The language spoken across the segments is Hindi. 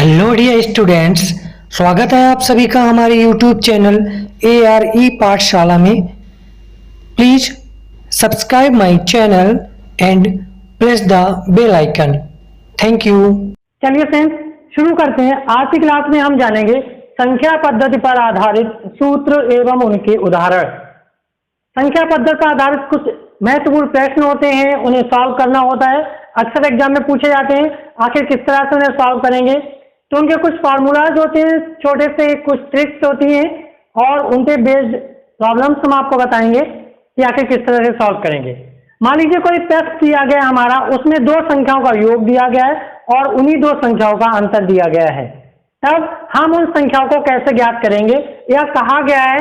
हेलो डियर स्टूडेंट्स, स्वागत है आप सभी का हमारे यूट्यूब चैनल ARE पाठशाला में। Please subscribe my channel and press the bell icon. Thank you. चलिए फ्रेंड्स, शुरू करते हैं। आज की क्लास में हम जानेंगे संख्या पद्धति पर आधारित सूत्र एवं उनके उदाहरण। संख्या पद्धति पर आधारित कुछ महत्वपूर्ण प्रश्न होते हैं, उन्हें सॉल्व करना होता है। अक्सर एग्जाम में पूछे जाते हैं, आखिर किस तरह से उन्हें सॉल्व करेंगे। तो उनके कुछ फार्मूलाज होते हैं, छोटे से कुछ ट्रिक्स होती हैं और उन पे बेस्ड प्रॉब्लम्स हम आपको बताएंगे कि आखिर किस तरह से सॉल्व करेंगे। मान लीजिए कोई प्रश्न दिया गया हमारा, उसमें दो संख्याओं का योग दिया गया है और उन्हीं दो संख्याओं का अंतर दिया गया है। तब हम उन संख्याओं को कैसे ज्ञात करेंगे, या कहा गया है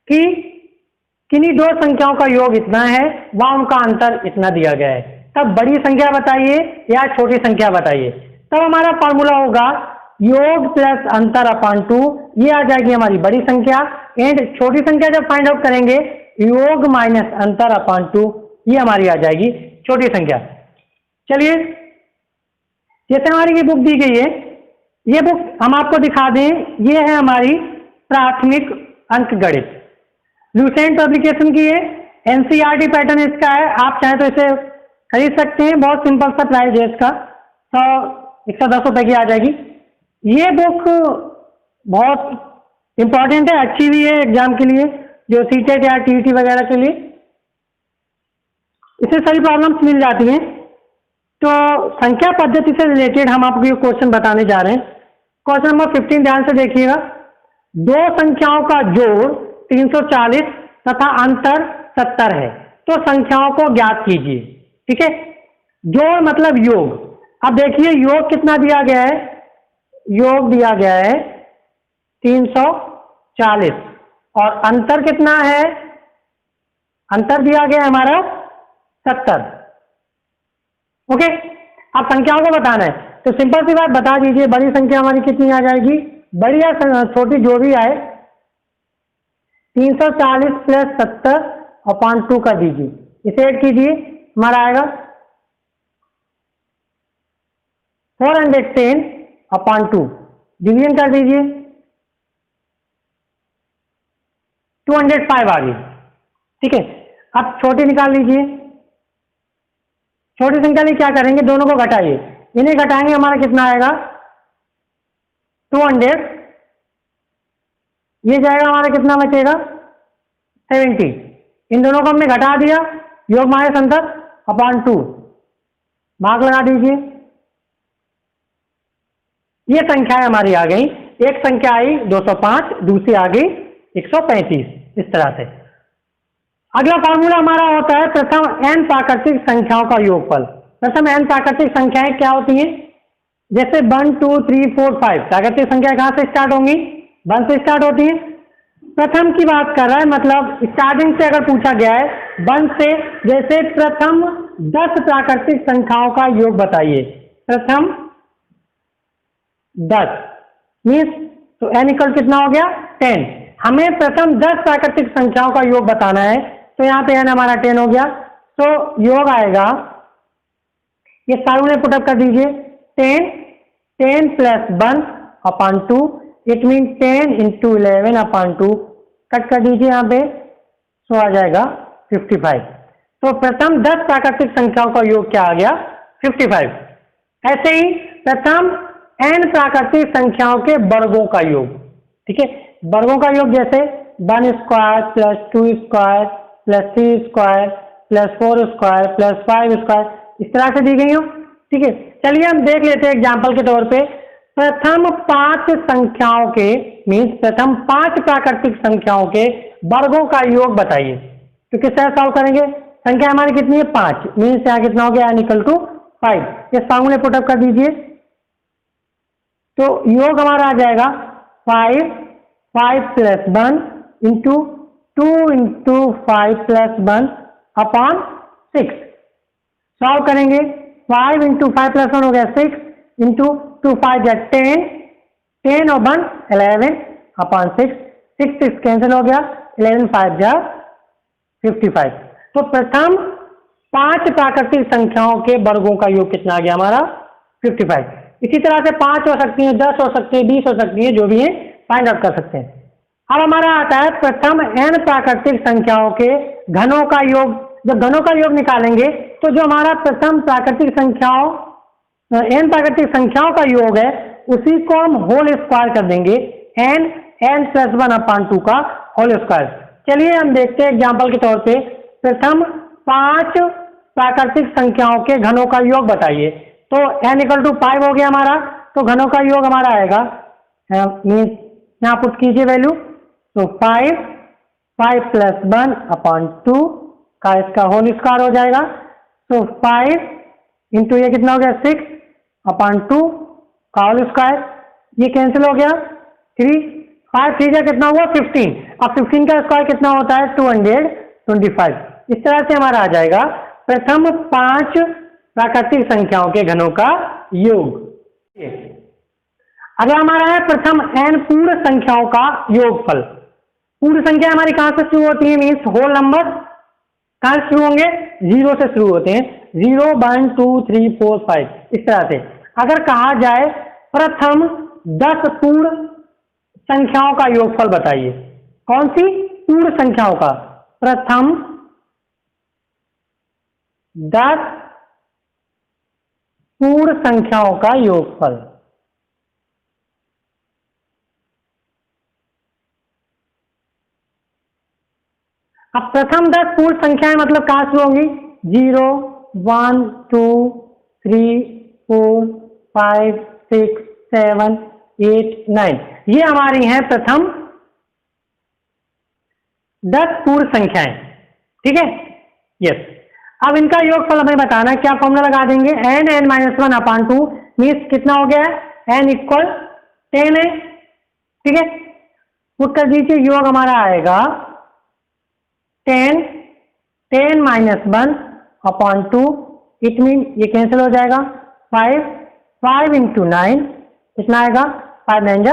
कि किन्हीं दो संख्याओं का योग इतना है व उनका अंतर इतना दिया गया है। तब बड़ी संख्या बताइए या छोटी संख्या बताइए। तब हमारा फॉर्मूला होगा योग प्लस अंतर अपॉन 2, ये आ जाएगी हमारी बड़ी संख्या। एंड छोटी संख्या जब फाइंड आउट करेंगे, योग माइनस अंतर अपॉन 2, ये हमारी आ जाएगी छोटी संख्या। चलिए, जैसे हमारी ये बुक दी गई है, ये बुक हम आपको दिखा दें। ये है हमारी प्राथमिक अंकगणित, लुसेंट पब्लिकेशन की है। NCERT पैटर्न इसका है। आप चाहे तो इसे खरीद सकते हैं, बहुत सिंपल सा प्राइस है इसका, 110 रुपए की आ जाएगी। ये बुक बहुत इंपॉर्टेंट है, अच्छी भी है एग्जाम के लिए, जो सीटेट या TET वगैरह के लिए। इससे सारी प्रॉब्लम्स मिल जाती हैं। तो संख्या पद्धति से रिलेटेड हम आपको ये क्वेश्चन बताने जा रहे हैं। क्वेश्चन नंबर 15 ध्यान से देखिएगा। दो संख्याओं का जोड़ 340 तथा अंतर 70 है, तो संख्याओं को ज्ञात कीजिए। ठीक है, जोड़ मतलब योग। अब देखिए योग कितना दिया गया है, योग दिया गया है 340 और अंतर कितना है, अंतर दिया गया है हमारा 70। ओके, अब संख्याओं को बताना है, तो सिंपल सी बात बता दीजिए, बड़ी संख्या हमारी कितनी आ जाएगी, बड़ी या छोटी जो भी आए, 340 प्लस 70 अपॉन 2 कर दीजिए। इसे ऐड कीजिए, हमारा आएगा 410 अपॉन 2, डिवीजन कर दीजिए, 205 आ गई। ठीक है, अब छोटी निकाल लीजिए। छोटी संख्या में क्या करेंगे, दोनों को घटाइए, इन्हें घटाएंगे, हमारा कितना आएगा 200। ये जाएगा, हमारा कितना बचेगा 70। इन दोनों को हमने घटा दिया, योग माइनस अंतर अपॉन 2, भाग लगा दीजिए। ये संख्याएं हमारी आ गई। एक संख्या आई 205, दूसरी आ गई 135, इस तरह से। अगला फॉर्मूला हमारा होता है प्रथम n प्राकृतिक संख्याओं का योगफल। प्रथम n प्राकृतिक संख्याएं क्या होती हैं, जैसे 1 2 3 4 5 प्राकृतिक संख्या कहां से स्टार्ट होंगी, 1 से स्टार्ट होती है। प्रथम की बात कर रहा है, मतलब स्टार्टिंग से अगर पूछा गया है 1 से, जैसे प्रथम 10 प्राकृतिक संख्याओं का योग बताइए। प्रथम 10 मीन्स तो n इक्वल कितना हो गया 10। हमें प्रथम 10 प्राकृतिक संख्याओं का योग बताना है, तो यहाँ पे n हमारा 10 हो गया, तो योग आएगा, ये सारों ने पुटअप कर दीजिए, 10 plus 1 upon 2, it mean 10 into 11 upon 2, cut कर दीजिए यहाँ पे, तो आ जाएगा 55। तो प्रथम 10 प्राकृतिक संख्याओं का योग क्या आ गया 55। ऐसे ही प्रथम n प्राकृतिक संख्याओं के वर्गों का योग। ठीक है, वर्गों का योग जैसे 1 square plus 2 square plus 3 square plus 4 square plus 5 square, इस तरह से दी गई हो। ठीक है, चलिए हम देख लेते हैं एग्जाम्पल के तौर पे। प्रथम 5 संख्याओं के मीन्स प्रथम 5 प्राकृतिक संख्याओं के वर्गों का योग बताइए। तो किस तरह सॉल्व करेंगे, संख्या हमारी कितनी है 5, मीन्स यहाँ कितना हो गया n इक्वल टू 5। इस फॉर्मूले पुटअप कर दीजिए, तो योग हमारा आ जाएगा 5 plus 1 into 2 into 5 plus 1 upon 6। Solve करेंगे, 5 इंटू 5 प्लस 1 हो गया 6 इंटू 2 5 जा 10 और 1 11 अपॉन 6, 6 कैंसिल हो गया, 11 5 जा 55। तो प्रथम 5 प्राकृतिक संख्याओं के वर्गों का योग कितना आ गया हमारा 55। इसी तरह से 5 हो सकती है, 10 हो सकती है, 20 हो सकती है, जो भी है फाइंड आउट कर सकते हैं। अब हमारा आता है प्रथम n प्राकृतिक संख्याओं के घनों का योग। जब घनों का योग निकालेंगे तो जो हमारा प्रथम प्राकृतिक संख्याओं n प्राकृतिक संख्याओं का योग है उसी को हम होल स्क्वायर कर देंगे, n+1/2 का होल स्क्वायर। चलिए हम देखते हैं एग्जाम्पल के तौर पे, प्रथम 5 प्राकृतिक संख्याओं के घनों का योग बताइए। तो n = 5 हो गया हमारा, तो घनों का योग हमारा आएगा, मीन्स यहाँ पुट कीजिए वैल्यू, तो 5 + 1/2 का इसका होल स्क्वायर हो जाएगा। तो 5 इंटू ये कितना हो गया 6/2 का होल स्क्वायर, ये कैंसिल हो गया, 5 3 का कितना हुआ 15। अब 15 का स्क्वायर कितना होता है 225। इस तरह से हमारा आ जाएगा प्रथम 5 प्राकृतिक संख्याओं के घनों का योग। अगला हमारा है प्रथम n पूर्ण संख्याओं का योगफल। पूर्ण संख्या हमारी कहां से शुरू होती है, मीन्स होल नंबर कहां से शुरू होंगे, 0 से शुरू होते हैं, 0 1 2 3 4 5 इस तरह से। अगर कहा जाए प्रथम 10 पूर्ण संख्याओं का योगफल बताइए, कौन सी पूर्ण संख्याओं का, प्रथम 10 पूर्ण संख्याओं का योगफल। अब प्रथम 10 पूर्ण संख्याएं मतलब कहां शुरू होंगी, 0 1 2 3 4 5 6 7 8 9, ये हमारी हैं प्रथम 10 पूर्ण संख्याएं। ठीक है, यस। अब इनका योगफल हमें बताना है, क्या फॉर्मूला लगा देंगे, n-1/2 मीन्स कितना हो गया है, n = 10 है। ठीक है, पुट कर दीजिए, योग हमारा आएगा 10 -1/2, इट मीन ये कैंसिल हो जाएगा, 5 इंटू 9 कितना आएगा, 5 9 जा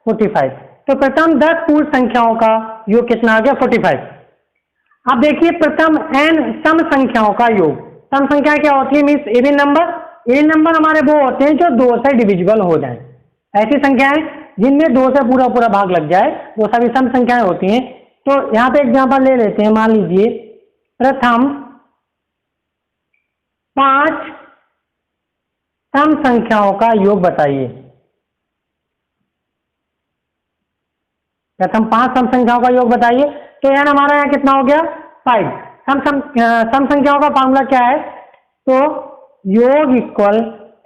45। तो प्रथम 10 पूर्ण संख्याओं का योग कितना आ गया 45। अब देखिए प्रथम n सम संख्याओं का योग। सम संख्या क्या होती है, means even number. Even number हमारे वो होते हैं जो 2 से डिविजिबल हो जाए, ऐसी संख्याएं जिनमें 2 से पूरा पूरा भाग लग जाए वो सभी सम संख्याएं होती हैं। तो यहाँ पे एग्जांपल ले लेते हैं, मान लीजिए प्रथम 5 सम संख्याओं का योग बताइए। प्रथम 5 सम संख्याओं का योग बताइए, तो n हमारा यहाँ कितना हो गया 5। सम संख्याओं का फॉर्मूला क्या है, तो योग इक्वल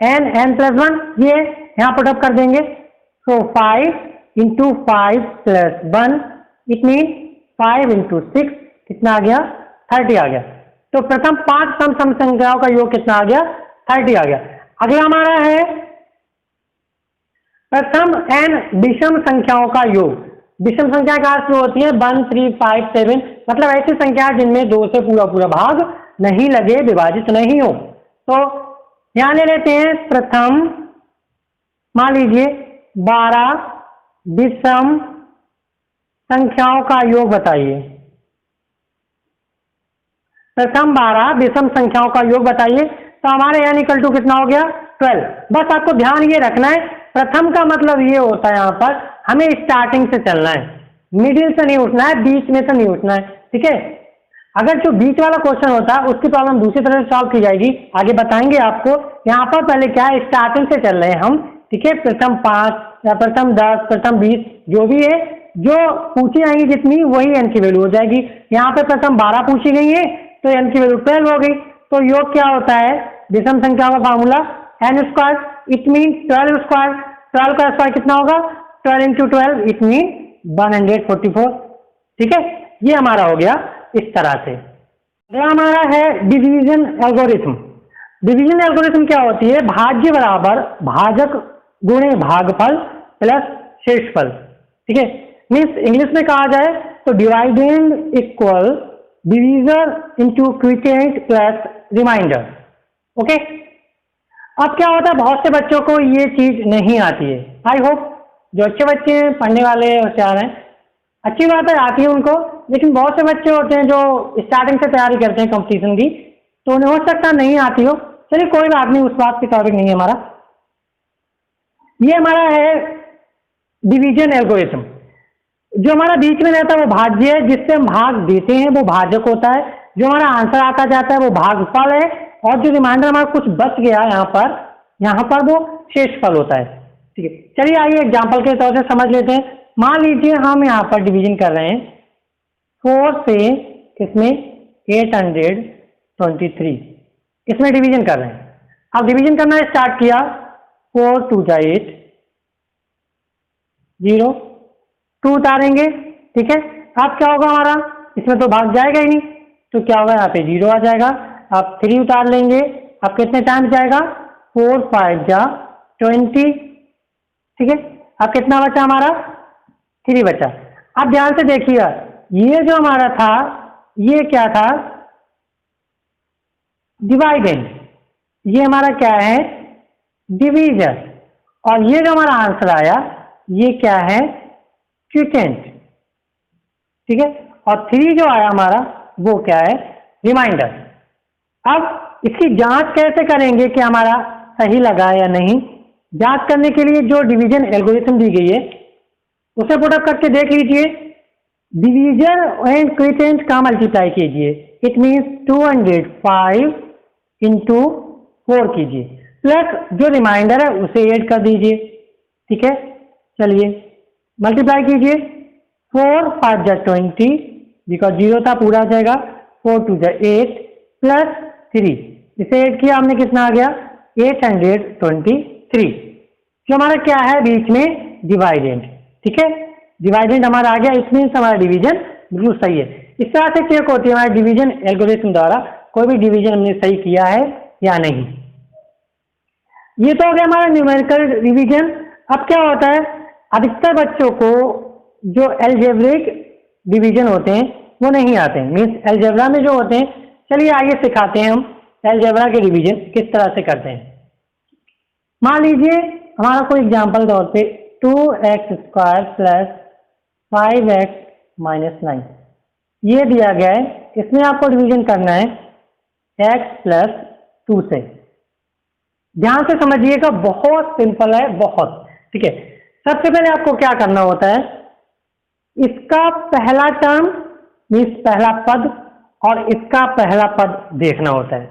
n+1, ये यहाँ पुटअप कर देंगे, तो 5 इंटू 5 + 1 इट मीन 5 इंटू 6 कितना आ गया 30 आ गया। तो प्रथम 5 सम संख्याओं का योग कितना आ गया 30 आ गया। अगला हमारा है प्रथम n विषम संख्याओं का योग। विषम संख्या कहां शुरू होती है, 1 3 5 7, मतलब ऐसी संख्या जिनमें 2 से पूरा पूरा भाग नहीं लगे, विभाजित नहीं हो। तो यहां ले लेते हैं प्रथम, मान लीजिए 12 विषम संख्याओं का योग बताइए। प्रथम 12 विषम संख्याओं का योग बताइए, तो हमारे n = कितना हो गया 12। बस आपको ध्यान ये रखना है, प्रथम का मतलब ये होता है यहाँ पर हमें स्टार्टिंग से चलना है, मिडिल से नहीं उठना है, बीच में से नहीं उठना है। ठीक है, अगर जो बीच वाला क्वेश्चन होता है उसकी प्रॉब्लम दूसरी तरह से सॉल्व की जाएगी, आगे बताएंगे आपको। यहाँ पर पहले क्या है, स्टार्टिंग से चल रहे हैं हम। ठीक है, प्रथम 5 या प्रथम 10 प्रथम 20 जो भी है, जो पूछी जाएंगी जितनी वही n की वैल्यू हो जाएगी। यहाँ पे प्रथम 12 पूछी गई है तो n की वैल्यू 12 हो गई। तो योग क्या होता है, विषम संख्या का formula n², it mean 12 square. 12 का स्क्वायर कितना होगा, 12 इंटू 12 इट मीन 144। ठीक है, ये हमारा हो गया इस तरह से। अगला हमारा है डिवीजन एल्गोरिथम। डिवीजन एल्गोरिथम क्या होती है, भाज्य बराबर भाजक गुणे भागफल प्लस शेषफल। ठीक है, मीन्स इंग्लिश में कहा जाए तो dividend equal divisor into quotient plus remainder. Okay, अब क्या होता है, बहुत से बच्चों को ये चीज नहीं आती है। आई होप जो अच्छे बच्चे हैं, पढ़ने वाले होशियार हैं, अच्छी बात है आती है उनको, लेकिन बहुत से बच्चे होते हैं जो स्टार्टिंग से तैयारी करते हैं कंपटीशन की, तो उन्हें हो सकता नहीं आती हो। चलिए कोई बात नहीं, उस बात की टॉपिक नहीं है हमारा। ये हमारा है डिवीजन एल्गोरिथम। जो हमारा बीच में रहता है वो भाज्य है, जिससे हम भाग देते हैं वो भाजक होता है। जो हमारा आंसर आता जाता है वो भागफल है, और जो रिमाइंडर हमारा कुछ बच गया यहाँ पर वो शेषफल होता है। ठीक है, चलिए आइए एग्जाम्पल के तौर से समझ लेते हैं। मान लीजिए हम यहाँ पर डिवीजन कर रहे हैं 4 से इसमें 823, इसमें डिवीजन कर रहे हैं। अब डिवीजन करना स्टार्ट किया, 4 2 जा 8, 0 2 उतारेंगे। ठीक है, अब क्या होगा हमारा, इसमें तो भाग जाएगा ही नहीं, तो क्या होगा यहाँ पे 0 आ जाएगा। अब 3 उतार लेंगे, अब कितने टाइम जाएगा, 4 5 जा 20। ठीक है, अब कितना बचा हमारा, 3 बचा। अब ध्यान से देखिएगा, ये जो हमारा था ये क्या था, डिवाइडेंड, ये हमारा क्या है, डिवीजन, और ये जो हमारा आंसर आया ये क्या है, क्विटेंट। ठीक है, और 3 जो आया हमारा वो क्या है, रिमाइंडर। अब इसकी जांच कैसे करेंगे कि हमारा सही लगा या नहीं। जांच करने के लिए जो डिवीजन एल्गोरिथम दी गई है उसे पुटअप करके देख लीजिए। डिवीजन एंड क्विटेंट का मल्टीप्लाई कीजिए, इट मीन्स 205 इंटू 4 कीजिए, प्लस जो रिमाइंडर है उसे ऐड कर दीजिए। ठीक है, चलिए मल्टीप्लाई कीजिए, 4 5 जा 20, बिकॉज 0 था पूरा आ जाएगा, 4 2 जा 8 प्लस 3, इसे ऐड किया हमने, कितना आ गया, 823। जो हमारा क्या है बीच में, डिवाइडेंड। ठीक है, डिवाइडेंड हमारा आ गया, इट मीन्स हमारा डिवीजन बिल्कुल सही है। इस तरह से चेक होती है हमारे डिवीजन एल्गोरिथम द्वारा कोई भी डिवीजन हमने सही किया है या नहीं। ये तो हो गया हमारा न्यूमेरिकल डिवीजन। अब क्या होता है, अधिकतर बच्चों को जो एल्जेब्रिक डिवीजन होते हैं वो नहीं आते हैं, मीन्स एल्जेब्रा में जो होते हैं। चलिए आइए सिखाते हैं हम एल्जेब्रा के डिवीजन किस तरह से करते हैं। मान लीजिए हमारा कोई एग्जाम्पल तौर पे 2x² प्लस 5x माइनस 9 ये दिया गया है। इसमें आपको डिवीजन करना है x प्लस 2 से। ध्यान से समझिएगा, बहुत सिंपल है, बहुत। ठीक है, सबसे पहले आपको क्या करना होता है, इसका पहला टर्म मीन्स पहला पद और इसका पहला पद देखना होता है।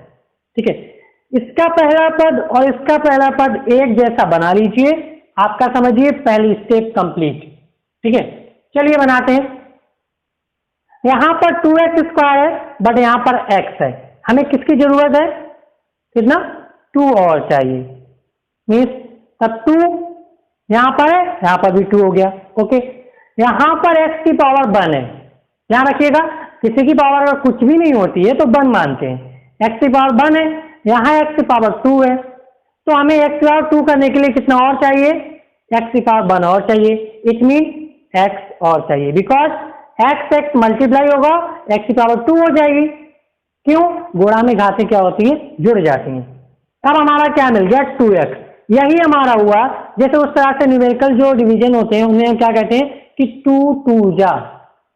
ठीक है, इसका पहला पद और इसका पहला पद एक जैसा बना लीजिए, आपका समझिए पहली स्टेप कंप्लीट। ठीक है, चलिए बनाते हैं। यहां पर 2x² है बट यहां पर x है, हमें किसकी जरूरत है, कितना, 2 और चाहिए, मीन्स तब 2 यहां पर है, यहां पर भी 2 हो गया। ओके, यहां पर x की पावर 1 है, ध्यान रखिएगा किसी की पावर अगर कुछ भी नहीं होती है तो 1 मानते हैं। x की पावर 1 है, यहां x की पावर 2 है, तो हमें x की पावर 2 करने के लिए कितना और चाहिए, x की पावर 1 और चाहिए, इट मीन x और चाहिए, बिकॉज x मल्टीप्लाई होगा, x की पावर 2 हो जाएगी। क्यों, गुणा में घातें क्या होती है, जुड़ जाती हैं। अब हमारा क्या मिल गया, 2x। यही हमारा हुआ, जैसे उस तरह से न्यूमेरिकल जो डिवीजन होते हैं उन्हें हम क्या कहते हैं कि 2 2 जा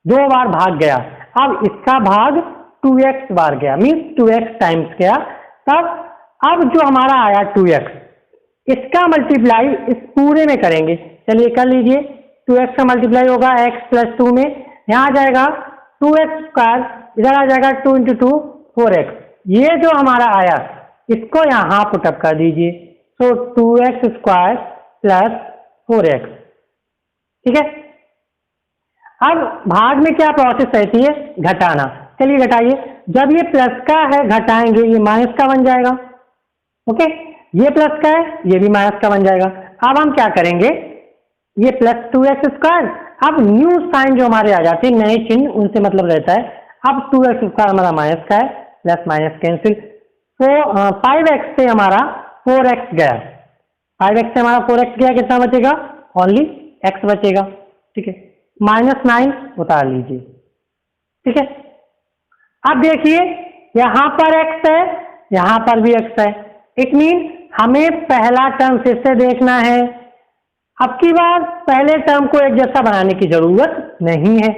2 बार भाग गया। अब इसका भाग 2x बार गया, मीन्स 2x टाइम्स गया। तब अब जो हमारा आया 2x, इसका मल्टीप्लाई इस पूरे में करेंगे। चलिए कर लीजिए, 2x का मल्टीप्लाई होगा x प्लस 2 में, यहाँ आ जाएगा 2x², इधर आ जाएगा 2 × 2 4x। ये जो हमारा आया इसको यहाँ पुटअप कर दीजिए, तो 2x² प्लस 4x। ठीक है, अब भाग में क्या प्रोसेस रहती है, घटाना। चलिए घटाइए, जब ये प्लस का है घटाएंगे ये माइनस का बन जाएगा। ओके, ये प्लस का है ये भी माइनस का बन जाएगा। अब हम क्या करेंगे, ये प्लस 2x², अब न्यू साइन जो हमारे आ जाते हैं नए चिन्ह, उनसे मतलब रहता है। अब 2x² हमारा माइनस का है, प्लस माइनस कैंसिल, तो 5x से हमारा 4x गया, 5x से हमारा 4x गया, कितना बचेगा, ओनली x बचेगा। ठीक है, -9 उतार लीजिए। ठीक है, अब देखिए यहां पर x है, यहां पर भी x है, इट मीन हमें पहला टर्म फिर से देखना है। अब की बार पहले टर्म को एक जैसा बनाने की जरूरत नहीं है,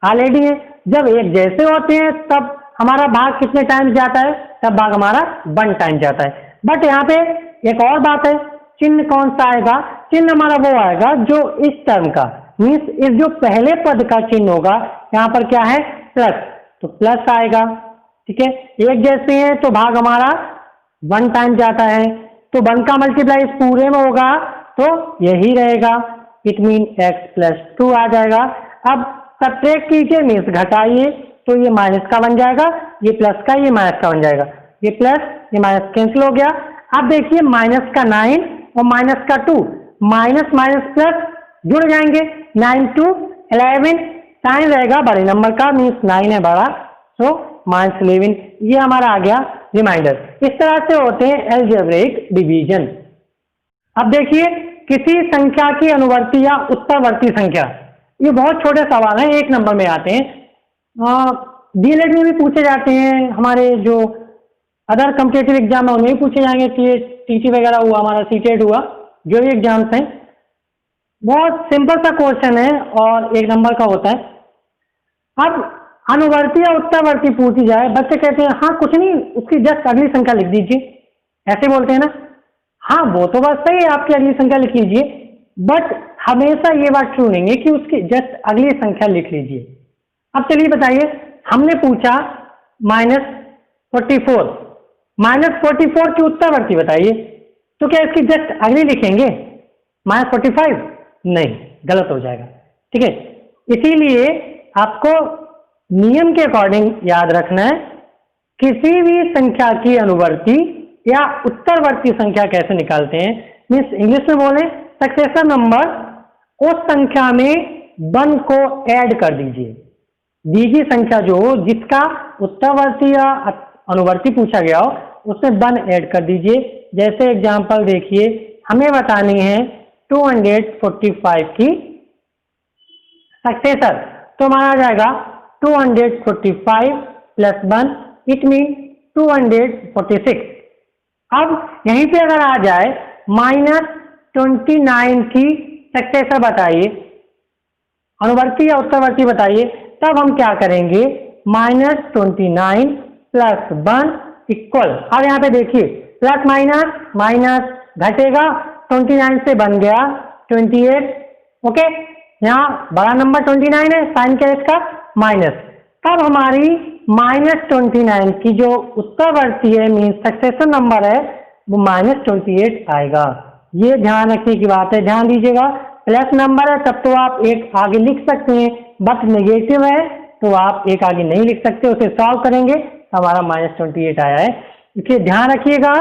ऑलरेडी है। जब एक जैसे होते हैं तब हमारा भाग कितने टाइम जाता है, तब भाग हमारा 1 टाइम जाता है। बट यहाँ पे एक और बात है, चिन्ह कौन सा आएगा? चिन्ह हमारा वो आएगा जो इस टर्म का, मीन्स इस जो पहले पद का चिन्ह होगा, यहाँ पर क्या है? प्लस, तो प्लस आएगा। ठीक है, एक जैसे हैं तो भाग हमारा 1 टाइम जाता है, तो 1 का मल्टीप्लाई इस पूरे में होगा तो यही रहेगा, इट मीन x प्लस 2 आ जाएगा। अब सब्ट्रैक्ट कीजिए, मीन्स घटाइए, तो ये माइनस का बन जाएगा, ये प्लस का, ये माइनस का बन जाएगा, ये प्लस ये माइनस कैंसिल हो गया। अब देखिए माइनस का 9 और माइनस का 2, माइनस माइनस प्लस जुड़ जाएंगे, 9 2 11, साइन रहेगा बड़े नंबर का, मीन्स 9 है बड़ा, सो -11, ये हमारा आ गया रिमाइंडर। इस तरह से होते हैं अलजेब्रिक डिवीजन। अब देखिए किसी संख्या की अनुवर्ती या उत्तरवर्ती संख्या, ये बहुत छोटे सवाल हैं, 1 नंबर में आते हैं, डीएलएड में भी पूछे जाते हैं, हमारे जो अदर कॉम्पिटिटिव एग्जाम है उनमें भी पूछे जाएंगे, टीटी वगैरह हुआ, हमारा सीटेट हुआ, जो भी एग्जाम्स हैं। बहुत सिंपल सा क्वेश्चन है और 1 नंबर का होता है। अब अनुवर्ती या उत्तरवर्ती पूछी जाए, बच्चे कहते हैं हाँ कुछ नहीं, उसकी जस्ट अगली संख्या लिख दीजिए, ऐसे बोलते हैं ना। हाँ वो तो बात सही है, आपकी अगली संख्या लिख लीजिए, बट हमेशा ये बात ट्रू नहीं है कि उसकी जस्ट अगली संख्या लिख लीजिए। अब चलिए बताइए, हमने पूछा -44, -44 की उत्तरवर्ती बताइए, तो क्या इसकी जस्ट अगली लिखेंगे -45? नहीं, गलत हो जाएगा। ठीक है, इसीलिए आपको नियम के अकॉर्डिंग याद रखना है, किसी भी संख्या की अनुवर्ती या उत्तरवर्ती संख्या कैसे निकालते हैं, मीन्स इंग्लिश में बोले सक्सेसर नंबर, उस संख्या में 1 को ऐड कर दीजिए। दी गई संख्या जो जिसका उत्तरवर्ती या अनुवर्ती पूछा गया हो, उसमें 1 ऐड कर दीजिए। जैसे एग्जांपल देखिए, हमें बतानी है 245 की सक्सेसर, तो हमारा आ जाएगा 245 + 1, इट मीन 246। अब यहीं पे अगर आ जाए -29 की सक्सेसर बताइए, अनुवर्ती या उत्तरवर्ती बताइए, तब हम क्या करेंगे? -29 + 1 इक्वल, अब यहाँ पे देखिए प्लस माइनस माइनस घटेगा, 29 से बन गया 28। ओके, यहाँ बड़ा नंबर 29 है, साइन क्या है इसका? माइनस। तब हमारी -29 की जो उत्तरवर्ती है, मीन सक्सेसर नंबर है, वो -28 आएगा। ये ध्यान रखने की बात है, ध्यान दीजिएगा। प्लस नंबर है तब तो आप एक आगे लिख सकते हैं, बट नेगेटिव है तो आप एक आगे नहीं लिख सकते, उसे सॉल्व करेंगे, हमारा -28 आया है। इसलिए ध्यान रखिएगा,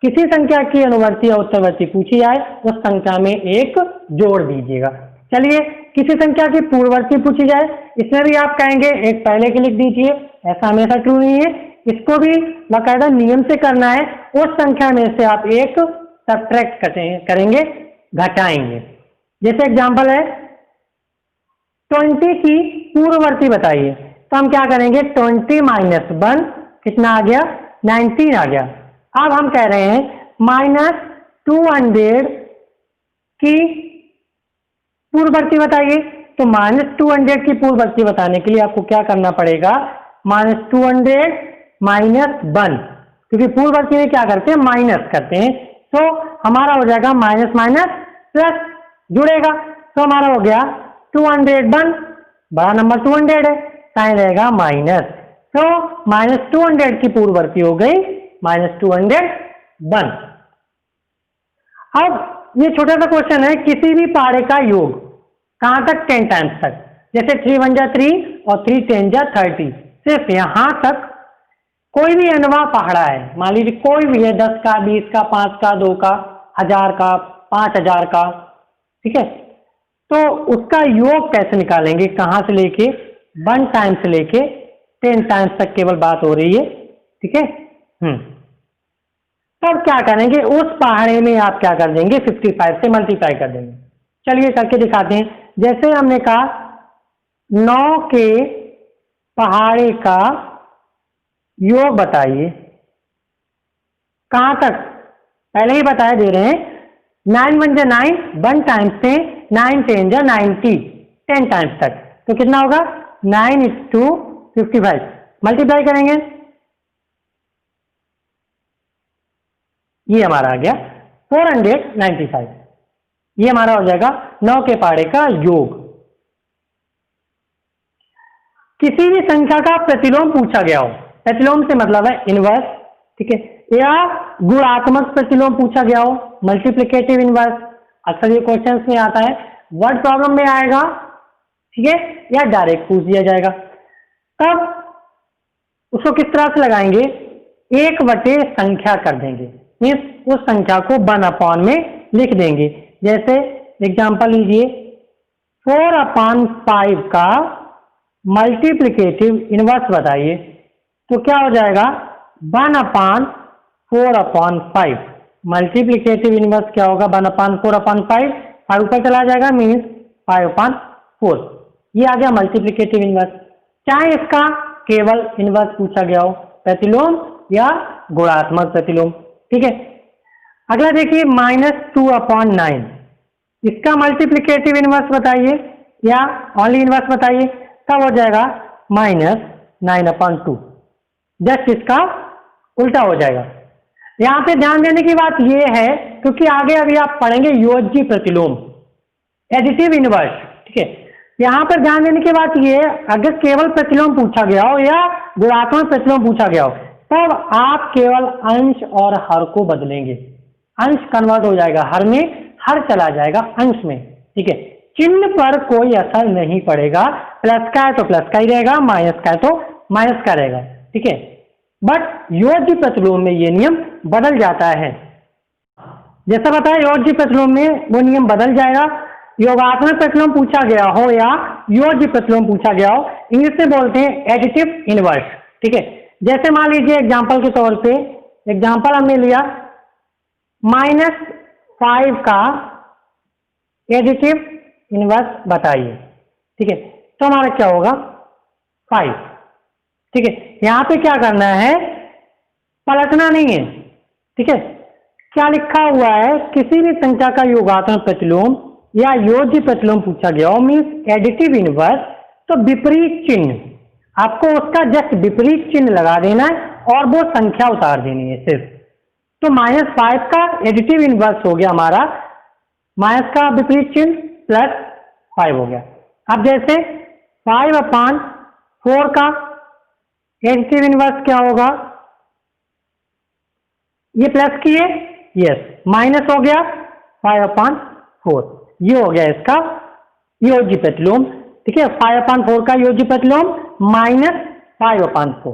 किसी संख्या की अनुवर्ती या उत्तरवर्ती पूछी जाए, उस संख्या में एक जोड़ दीजिएगा। चलिए, किसी संख्या की पूर्ववर्ती पूछी जाए, इसमें भी आप कहेंगे एक पहले के लिख दीजिए, ऐसा हमेशा ट्रू नहीं है, इसको भी बाकायदा नियम से करना है। उस संख्या में से आप एक सब्ट्रैक्ट करेंगे, घटाएंगे। जैसे एग्जांपल है 20 की पूर्ववर्ती बताइए, तो हम क्या करेंगे? 20 - 1 कितना आ गया? 19 आ गया। अब हम कह रहे हैं -200 की पूर्ववर्ती बताइए, तो -200 की पूर्ववर्ती बताने के लिए आपको क्या करना पड़ेगा? -200 - 1, क्योंकि पूर्ववर्ती में क्या करते हैं? माइनस करते हैं, तो हमारा हो जाएगा माइनस माइनस प्लस जुड़ेगा, तो हमारा हो गया 201, बड़ा नंबर 200 है, साइन रहेगा माइनस, तो -200 की पूर्ववर्ती हो गई -201। अब ये छोटा सा क्वेश्चन है, किसी भी पहाड़े का योग कहां तक? 10 टाइम्स तक। जैसे 3 × 1 = 3 और 3 × 10 = 30, सिर्फ यहां तक कोई भी अनवा पहाड़ा है, मान लीजिए कोई भी है, 10 का, 20 का, 5 का, 2 का, 1000 का, 5000 का, ठीक है, तो उसका योग कैसे निकालेंगे? कहां से लेके 1 टाइम से लेके 10 टाइम्स तक केवल बात हो रही है, ठीक है। तब क्या करेंगे? उस पहाड़े में आप क्या कर देंगे? 55 से मल्टीप्लाई कर देंगे। चलिए करके दिखाते हैं। जैसे हमने कहा 9 के पहाड़े का योग बताइए, कहां तक? पहले ही बताया दे रहे हैं, 9 × 1 = 9, 1 टाइम्स से 9 × 10 = 90, 10 टाइम्स तक, तो कितना होगा? 9 × 55, मल्टीप्लाई करेंगे, ये हमारा आ गया। 495। ये हमारा हो जाएगा 9 के पहाड़े का योग। किसी भी संख्या का प्रतिलोम पूछा गया हो, प्रतिलोम से मतलब है इनवर्स, ठीक है, या गुणात्मक प्रतिलोम पूछा गया हो, मल्टीप्लिकेटिव इनवर्स, अक्सर ये क्वेश्चंस में आता है, वर्ड प्रॉब्लम में आएगा, ठीक है, या डायरेक्ट पूछ दिया जाएगा। तब उसको किस तरह से लगाएंगे, 1 बटे संख्या कर देंगे, मीन्स उस संख्या को 1/, में लिख देंगे। जैसे एग्जांपल लीजिए, 4/5 का मल्टीप्लिकेटिव इनवर्स बताइए, तो क्या हो जाएगा 1/4/5। मल्टीप्लिकेटिव इनवर्स क्या होगा 1/4/5, 5 ऊपर चला जाएगा, मीन्स 5/4। ये आ गया मल्टीप्लिकेटिव इनवर्स। चाहे इसका केवल इनवर्स पूछा गया हो, प्रतिलोम या गुणात्मक प्रतिलोम, ठीक है। अगला देखिए -2/9, इसका मल्टीप्लिकेटिव इनवर्स बताइए या ओनली इनवर्स बताइए, तब हो जाएगा -9/2। जस्ट इसका उल्टा हो जाएगा। यहां पे ध्यान देने की बात यह है, क्योंकि आगे अभी आप पढ़ेंगे योज्य प्रतिलोम, एडिटिव इनवर्स, ठीक है। यहां पर ध्यान देने की बात यह है, अगर केवल प्रतिलोम पूछा गया हो या गुणात्मक प्रतिलोम पूछा गया हो, तब आप केवल अंश और हर को बदलेंगे। अंश कन्वर्ट हो जाएगा हर में, हर चला जाएगा अंश में, ठीक है। चिन्ह पर कोई असर नहीं पड़ेगा, प्लस का है तो प्लस का ही रहेगा, माइनस का है तो माइनस का रहेगा, ठीक है। बट योज्य प्रतिलोम में ये नियम बदल जाता है। जैसा बताया योज्य प्रतिलोम में वो नियम बदल जाएगा। योगात्मक प्रतिलोम पूछा गया हो या योज्य प्रतिलोम पूछा गया हो, इंग्लिश में बोलते हैं एडिटिव इनवर्स, ठीक है। जैसे मान लीजिए एग्जांपल के तौर पे, एग्जांपल हमने लिया -5 का एडिटिव इनवर्स बताइए, ठीक है, तो हमारा क्या होगा 5, ठीक है। यहां पे क्या करना है, पलटना नहीं है, ठीक है। क्या लिखा हुआ है, किसी भी संख्या का योगात्मक प्रतिलोम या योज्य प्रतिलोम पूछा गया हो, मीन्स एडिटिव इनवर्स, तो विपरीत चिन्ह आपको उसका जस्ट विपरीत चिन्ह लगा देना है और वो संख्या उतार देनी है सिर्फ। तो -5 का एडिटिव इनवर्स हो गया हमारा, माइनस का विपरीत चिन्ह +5 हो गया। अब जैसे 5/4 का एडिटिव इनवर्स क्या होगा, ये प्लस की है, यस, माइनस हो गया 5/4, ये हो गया इसका योज्य प्रतिलोम, ठीक है। 5/4 का योज्य प्रतिलोम -5/4।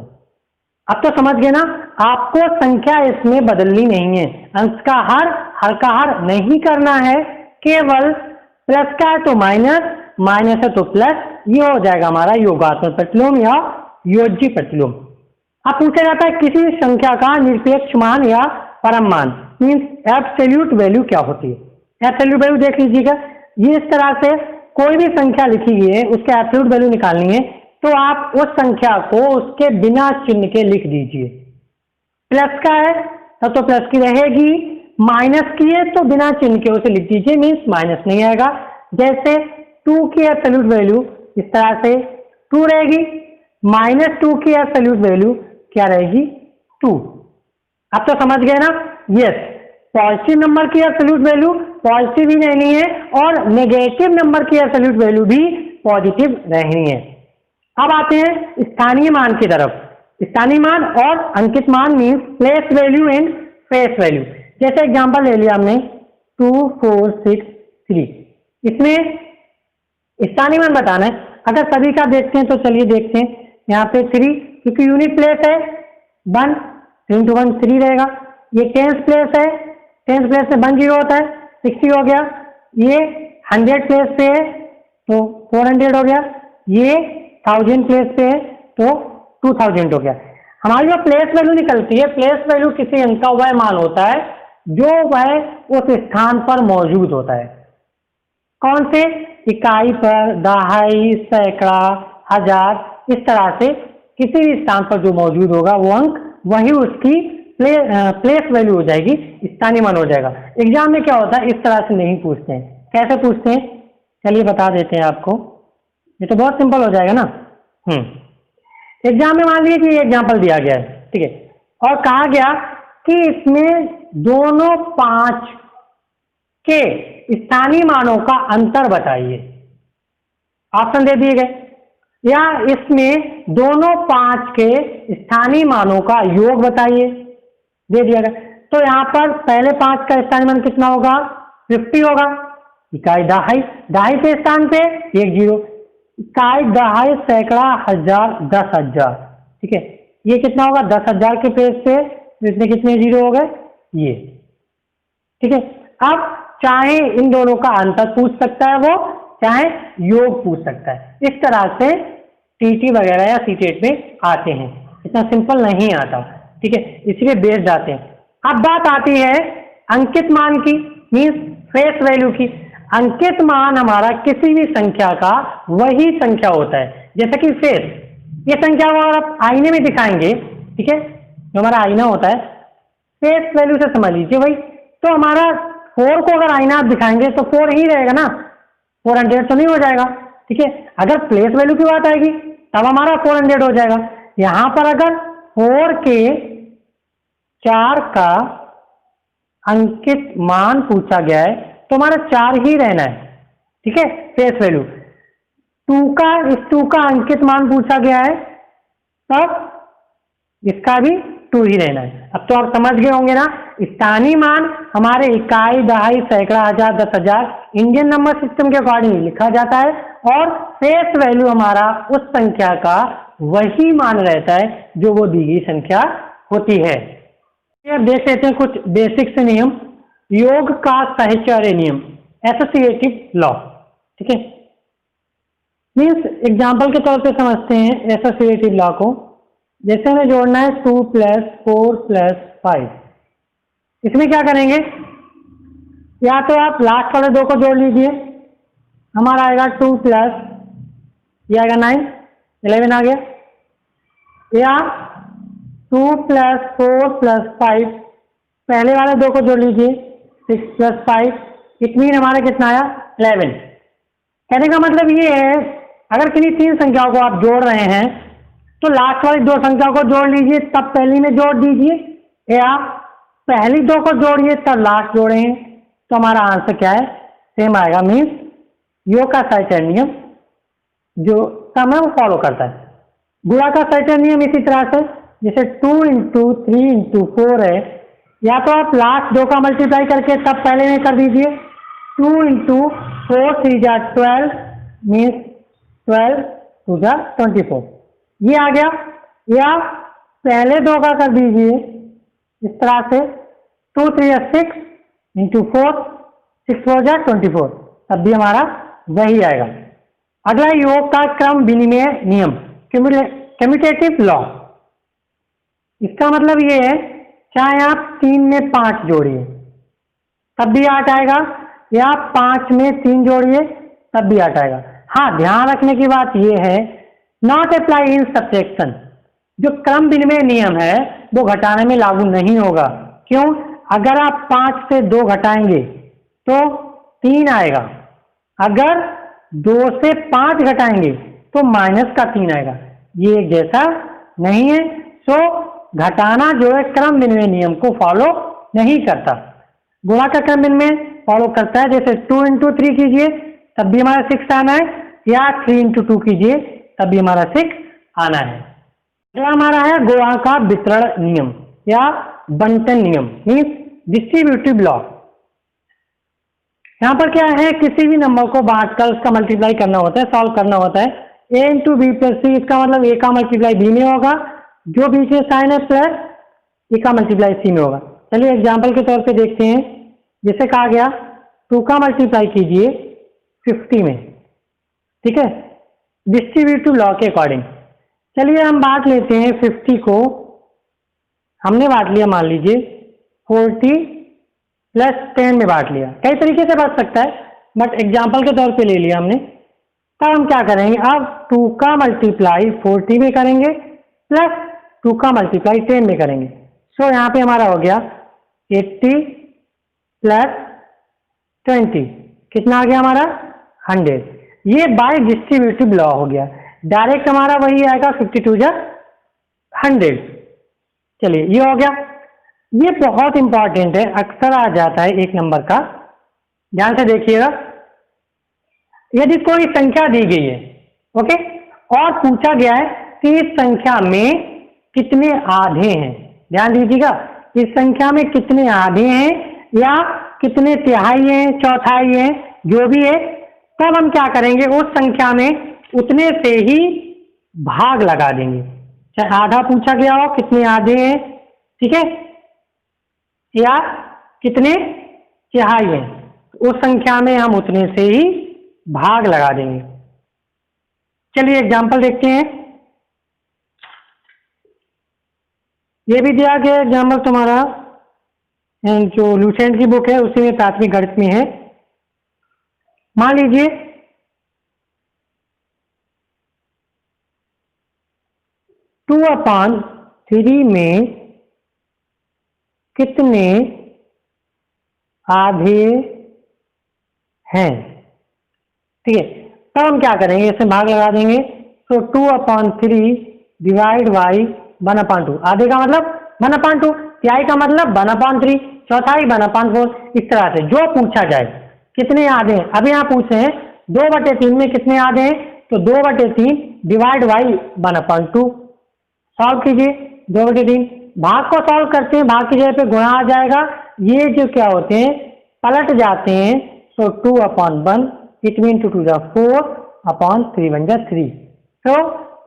अब तो समझ गए ना, आपको संख्या इसमें बदलनी नहीं है, अंश का हर का हर नहीं करना है, केवल प्लस का है तो माइनस, माइनस है तो प्लस, ये हो जाएगा हमारा योगात्मक प्रतिलोम या योज्य प्रतिलोम। अब पूछा जाता है किसी संख्या का निरपेक्ष मान या परम मान, मीन्स एब्सोल्यूट वैल्यू क्या होती है। एब्सोल्यूट वैल्यू देख लीजिएगा, ये इस तरह से कोई भी संख्या लिखी गई है, उसका एब्सोल्यूट वैल्यू निकालनी है, तो आप उस संख्या को उसके बिना चिन्ह के लिख दीजिए। प्लस का है तब तो प्लस की रहेगी, माइनस की है तो बिना चिन्ह के उसे लिख दीजिए, मीन्स माइनस नहीं आएगा। जैसे 2 की एब्सोल्यूट वैल्यू इस तरह से 2 रहेगी, -2 की एब्सोल्यूट वैल्यू क्या रहेगी 2। अब तो समझ गए ना, यस, पॉजिटिव नंबर की एब्सोल्यूट वैल्यू पॉजिटिव ही रहनी है और नेगेटिव नंबर की एब्सोल्यूट वैल्यू भी पॉजिटिव रहनी है। अब आते हैं स्थानीय मान की तरफ। स्थानीय मान और अंकित मान means place value and face value. जैसे एग्जांपल ले लिया हमने 2 4 6 3, इसमें स्थानीय मान बताना है। अगर सभी का देखते हैं तो चलिए देखते हैं, यहाँ पे 3 क्योंकि यूनिट प्लेस है 1, 3 × 1 3 रहेगा। ये टेंस प्लेस है, टेंस प्लेस में 1 0 होता है, 60 हो गया। ये 100 प्लेस पे है तो 400 हो गया। ये 1000 प्लेस पे है तो 2000 हो गया। हमारी जो प्लेस वैल्यू निकलती है, प्लेस वैल्यू किसी अंक का वह मान होता है जो वह उस स्थान पर मौजूद होता है। कौन से, इकाई पर, दहाई, सैकड़ा, हजार, इस तरह से किसी भी स्थान पर जो मौजूद होगा वो अंक, वही उसकी प्लेस वैल्यू हो जाएगी, स्थानीय मान हो जाएगा। एग्जाम में क्या होता है, इस तरह से नहीं पूछते हैं। कैसे पूछते हैं, चलिए बता देते हैं आपको, ये तो बहुत सिंपल हो जाएगा ना। एग्जाम में मान लीजिए कि एग्जाम्पल दिया गया है, ठीक है, और कहा गया कि इसमें दोनों 5 के स्थानीय मानों का अंतर बताइए। ऑप्शन दे दिए गए, या इसमें दोनों 5 के स्थानीय मानों का योग बताइए, दे दिया गया। तो यहाँ पर पहले 5 का स्थानीय मान कितना होगा, 50 होगा। इकाई दहाई, दहाई के स्थान पे 1 0, इकाई दहाई सैकड़ा हजार 10,000, ठीक है। ये कितना होगा, 10,000 के पेज पे इसमें कितने जीरो हो गए, ये, ठीक है। अब चाहे इन दोनों का अंतर पूछ सकता है वो, चाहे योग पूछ सकता है। इस तरह से टीटी वगैरह या सीटेट में आते हैं, इतना सिंपल नहीं आता, ठीक है, इसलिए बेस जाते हैं। अब बात आती है अंकित मान की, मीन्स फेस वैल्यू की। अंकित मान हमारा किसी भी संख्या का वही संख्या होता है, जैसे कि फेस, ये संख्या को अगर आप आईने में दिखाएंगे, ठीक है, जो हमारा आईना होता है, फेस वैल्यू से समझ लीजिए भाई। तो हमारा 4 को अगर आईना आप दिखाएंगे तो 4 ही रहेगा ना, 400 तो नहीं हो जाएगा, ठीक है। अगर प्लेस वैल्यू की बात आएगी तब हमारा 400 हो जाएगा। यहां पर अगर 4 के 4 का अंकित मान पूछा गया है तो हमारा 4 ही रहना है, ठीक है, फेस वैल्यू। 2 का अंकित मान पूछा गया है तब इसका भी 2 ही रहना है। अब तो आप समझ गए होंगे ना, स्थानीय मान हमारे इकाई दहाई सैकड़ा हजार 10,000 इंडियन नंबर सिस्टम के अकॉर्डिंग लिखा जाता है, और फेस वैल्यू हमारा उस संख्या का वही मान रहता है जो वो दी गई संख्या होती है। अब देख लेते हैं कुछ बेसिक से नियम। योग का साहचर्य नियम, एसोसिएटिव लॉ, ठीक है। मीन्स एग्जाम्पल के तौर पे समझते हैं एसोसिएटिव लॉ को। जैसे हमें जोड़ना है 2 + 4 + 5, इसमें क्या करेंगे, या तो आप लास्ट वाले 2 को जोड़ लीजिए, हमारा आएगा 2 + ये आएगा 9, 11 आ गया, या 2 + 4 + 5 पहले वाले 2 को जोड़ लीजिए, 6 + 5, इट मीन हमारा कितना आया, 11। कहने का मतलब ये है, अगर किन्हीं 3 संख्याओं को आप जोड़ रहे हैं तो लास्ट वाली 2 संख्याओं को जोड़ लीजिए तब पहली में जोड़ दीजिए, या पहली 2 को जोड़िए तब लास्ट जोड़ें, तो हमारा आंसर क्या है, सेम आएगा। मीन्स योग का साहचर्य नियम जो सम है वो फॉलो करता है। गुणा का साहचर्य नियम इसी तरह से, जैसे 2 × 3 × 4 है, या तो आप लास्ट 2 का मल्टीप्लाई करके तब पहले में कर दीजिए, 2 × 4 3 = 12 मीन्स 12 2 = 24, ये आ गया। या पहले 2 का कर दीजिए इस तरह से, 2 3 = 6 × 4 6 4 = 24, तब भी हमारा वही आएगा। अगला योग का क्रम विनिमय नियम, कम्यूटेटिव लॉ। इसका मतलब ये है, चाहे आप 3 में 5 जोड़िए तब भी 8 आएगा, या 5 में 3 जोड़िए तब भी 8 आएगा। हाँ, ध्यान रखने की बात यह है, नॉट अप्लाई इन सब्ट्रैक्शन। जो क्रम विनिमय नियम है वो घटाने में लागू नहीं होगा। क्यों? अगर आप 5 से 2 घटाएंगे तो 3 आएगा, अगर 2 से 5 घटाएंगे तो माइनस का 3 आएगा, ये एक जैसा नहीं है। सो घटाना जो है क्रम विनिमय नियम को फॉलो नहीं करता। गुणा का क्रम विनिमय फॉलो करता है, जैसे 2 × 3 कीजिए तब भी हमारा 6 आना है, या 3 × 2 कीजिए तब भी हमारा 6 आना है। अगला हमारा है गुणा का वितरण नियम या बंटन नियम, मीन्स डिस्ट्रीब्यूटिव लॉ। यहाँ पर क्या है, किसी भी नंबर को बांटकर उसका मल्टीप्लाई करना होता है, सॉल्व करना होता है। a × b + c, इसका मतलब a का मल्टीप्लाई b में होगा, जो बीच में साइन है प्लस a का मल्टीप्लाई c में होगा। चलिए एग्जाम्पल के तौर पे देखते हैं। जैसे कहा गया 2 का मल्टीप्लाई कीजिए 50 में, ठीक है, डिस्ट्रीब्यूटिव लॉ के अकॉर्डिंग। चलिए हम बांट लेते हैं 50 को, हमने बांट लिया मान लीजिए 40 + 10 में बांट लिया। कई तरीके से बांट सकता है, बट एग्जाम्पल के तौर पे ले लिया हमने। तब हम क्या करेंगे, अब 2 का मल्टीप्लाई 40 में करेंगे प्लस 2 का मल्टीप्लाई 10 में करेंगे। सो यहाँ पे हमारा हो गया 80 + 20, कितना आ गया हमारा 100। ये बाय डिस्ट्रीब्यूटिव लॉ हो गया, डायरेक्ट हमारा वही आएगा 52 × 100। चलिए ये हो गया। ये बहुत इंपॉर्टेंट है, अक्सर आ जाता है एक नंबर का ध्यान से देखिएगा। यदि कोई संख्या दी गई है, ओके, और पूछा गया है कि इस संख्या में कितने आधे हैं, ध्यान दीजिएगा, इस संख्या में कितने आधे हैं या कितने तिहाई हैं, चौथाई हैं, जो भी है, तब हम क्या करेंगे, उस संख्या में उतने से ही भाग लगा देंगे। चाहे आधा पूछा गया हो, कितने आधे हैं, ठीक है, या कितने तिहाई हैं, उस संख्या में हम उतने से ही भाग लगा देंगे। चलिए एग्जाम्पल देखते हैं। ये भी दिया गया एग्जाम्पल तुम्हारा जो लुसेंट की बुक है उसी में प्राथमिक गणित में है। मान लीजिए 2/3 में कितने आधे हैं, ठीक है, तब हम क्या करेंगे, इसे भाग लगा देंगे। तो 2/3 डिवाइड बाई 1/2, आधे का मतलब 1/2, तिहाई का मतलब 1/3, चौथाई 1/4, इस तरह से जो पूछा जाए कितने आधे हैं। अभी यहाँ पूछ रहे हैं 2/3 में कितने आधे हैं, तो 2/3 डिवाइड बाई 1/2, सॉल्व कीजिए। 2/3 भाग को सॉल्व करते हैं, भाग की जगह पे गुणा आ जाएगा, ये जो क्या होते हैं पलट जाते हैं, तो 2/1, इट मीन 2 × 4/3 1 × 3। तो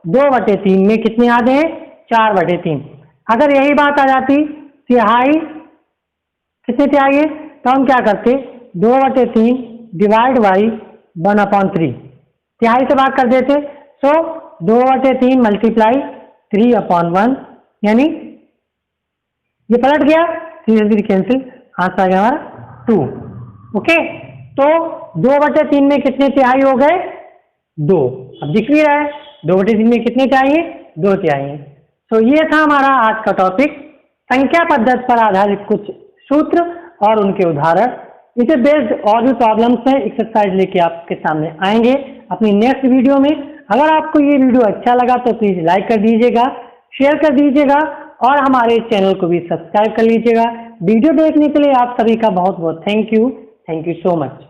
2/3 में कितने आधे हैं, 4/3। अगर यही बात आ जाती तिहाई, कितने तिहाई है, तो हम क्या करते, 2/3 डिवाइड बाई 1/3, तिहाई से भाग कर देते। सो 2/3 मल्टीप्लाई 3/1, यानी ये पलट गया, 3 कैंसिल, आंसर आ गया हमारा 2। ओके, तो 2/3 में कितने तिहाई हो गए, 2। अब दिख भी रहा है 2/3 में कितने तिहाई है, 2 तिहाई है। तो ये था हमारा आज का टॉपिक, संख्या पद्धति पर आधारित कुछ सूत्र और उनके उदाहरण। इसे बेस्ड और भी प्रॉब्लम्स हैं, एक्सरसाइज लेके आपके सामने आएंगे अपनी नेक्स्ट वीडियो में। अगर आपको ये वीडियो अच्छा लगा तो प्लीज लाइक कर दीजिएगा, शेयर कर दीजिएगा और हमारे चैनल को भी सब्सक्राइब कर लीजिएगा। वीडियो देखने के लिए आप सभी का बहुत बहुत थैंक यू सो मच।